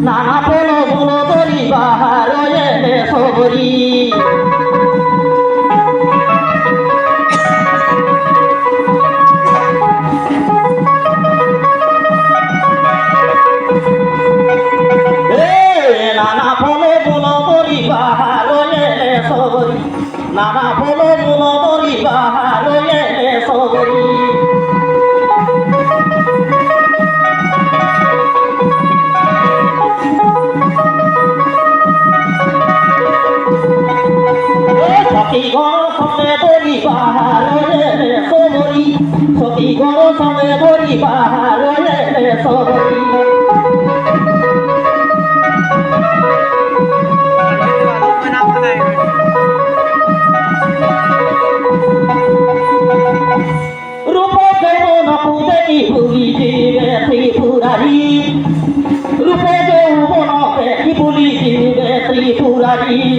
নানা বলো বলো তরি বাহার সবরি নানা বলো বলো তরি বাহার সবরি নানা বলো বলো তরি বাহার সবরি সখী গণ সঙ্গে ধরি বাহারে সবরি সখী গণ সঙ্গে ধরি বাহারে সবরি রূপ যৌবন দেখি ভুলি দিবে ত্রিপুরারি রূপ যৌবন দেখি ভুলি দিবে ত্রিপুরারি